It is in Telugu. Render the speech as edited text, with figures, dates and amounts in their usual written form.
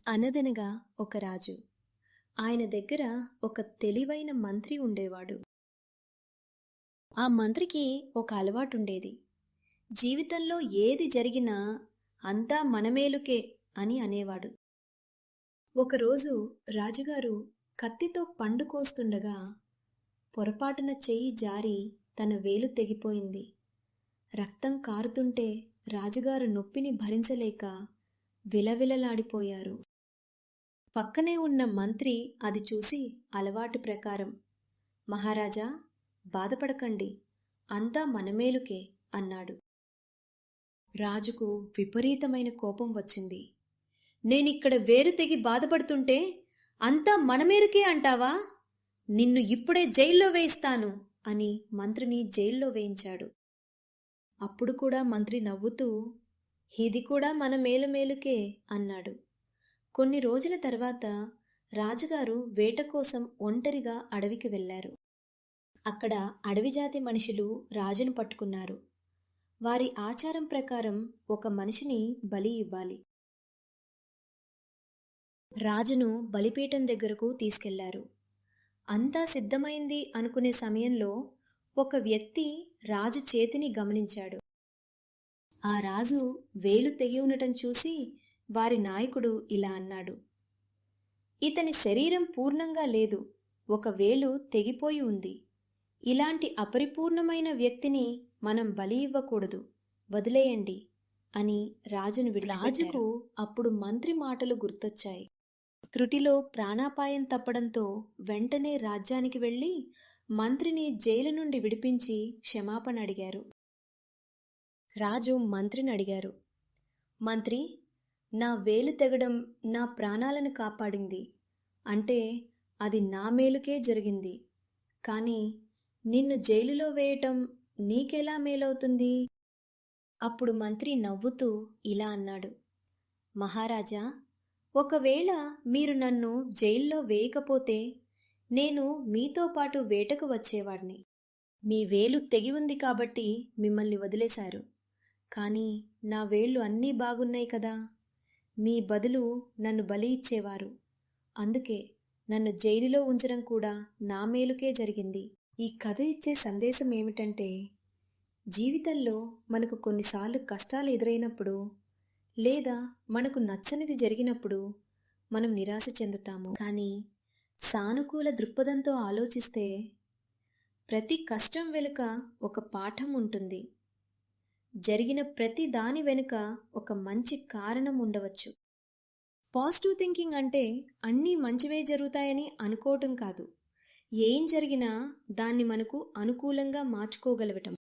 అనదనగా ఒక రాజు. ఆయన దగ్గర ఒక తెలివైన మంత్రి ఉండేవాడు. ఆ మంత్రికి ఒక అలవాటుండేది. జీవితంలో ఏది జరిగినా అంతా మనమేలుకే అని అనేవాడు. ఒకరోజు రాజుగారు కత్తితో పండు కోస్తుండగా పొరపాటున చెయ్యి జారి తన వేలు తెగిపోయింది. రక్తం కారుతుంటే రాజుగారు నొప్పిని భరించలేక విలవిలలాడిపోయారు. పక్కనే ఉన్న మంత్రి అది చూసి అలవాటు ప్రకారం, మహారాజా, బాధపడకండి, అంతా మనమేలుకే అన్నాడు. రాజుకు విపరీతమైన కోపం వచ్చింది. నేనిక్కడ వేరు తెగి బాధపడుతుంటే అంతా మనమేలుకే అంటావా? నిన్ను ఇప్పుడే జైల్లో వేయిస్తాను అని మంత్రిని జైల్లో వేయించాడు. అప్పుడు కూడా మంత్రి నవ్వుతూ, ఇది కూడా మన మేలుకే అన్నాడు. కొన్ని రోజుల తర్వాత రాజుగారు వేట కోసం ఒంటరిగా అడవికి వెళ్లారు. అక్కడ అడవిజాతి మనుషులు రాజును పట్టుకున్నారు. వారి ఆచారం ప్రకారం ఒక మనిషిని బలి ఇవ్వాలి. రాజును బలిపీఠం దగ్గరకు తీసుకెళ్లారు. అంతా సిద్ధమైంది అనుకునే సమయంలో ఒక వ్యక్తి రాజు చేతిని గమనించాడు. ఆ రాజు వేలు తెగి ఉండటం చూసి వారి నాయకుడు ఇలా అన్నాడు, ఇతని శరీరం పూర్ణంగా లేదు, ఒక వేలు తెగిపోయి ఉంది. ఇలాంటి అపరిపూర్ణమైన వ్యక్తిని మనం బలి ఇవ్వకూడదు, వదిలేయండి అని రాజును విడిచిపెట్టారు. రాజుకు అప్పుడు మంత్రి మాటలు గుర్తొచ్చాయి. త్రుటిలో ప్రాణాపాయం తప్పడంతో వెంటనే రాజ్యానికి వెళ్ళి మంత్రిని జైలు నుండి విడిపించి క్షమాపణ అడిగారు. రాజు మంత్రిని అడిగారు, మంత్రి, నా వేలు తెగడం నా ప్రాణాలను కాపాడింది, అంటే అది నా మేలుకే జరిగింది. కానీ నిన్ను జైలులో వేయటం నీకెలా మేలవుతుంది? అప్పుడు మంత్రి నవ్వుతూ ఇలా అన్నాడు, మహారాజా, ఒకవేళ మీరు నన్ను జైల్లో వేయకపోతే నేను మీతో పాటు వేటకు వచ్చేవాడిని. మీ వేలు తెగి ఉంది కాబట్టి మిమ్మల్ని వదిలేశారు. కానీ నా వేళ్ళు అన్నీ బాగున్నాయి కదా, మీ బదులు నన్ను బలి ఇచ్చేవారు. అందుకే నన్ను జైలులో ఉంచడం కూడా నా మేలుకే జరిగింది. ఈ కథ ఇచ్చే సందేశం ఏమిటంటే, జీవితంలో మనకు కొన్నిసార్లు కష్టాలు ఎదురైనప్పుడు లేదా మనకు నచ్చనిది జరిగినప్పుడు మనం నిరాశ చెందుతాము. కానీ సానుకూల దృక్పథంతో ఆలోచిస్తే ప్రతి కష్టం వెనుక ఒక పాఠం ఉంటుంది. జరిగిన ప్రతి దాని వెనుక ఒక మంచి కారణం ఉండవచ్చు. పాజిటివ్ థింకింగ్ అంటే అన్నీ మంచివే జరుగుతాయని అనుకోవటం కాదు, ఏం జరిగినా దాన్ని మనకు అనుకూలంగా మార్చుకోగలగటం.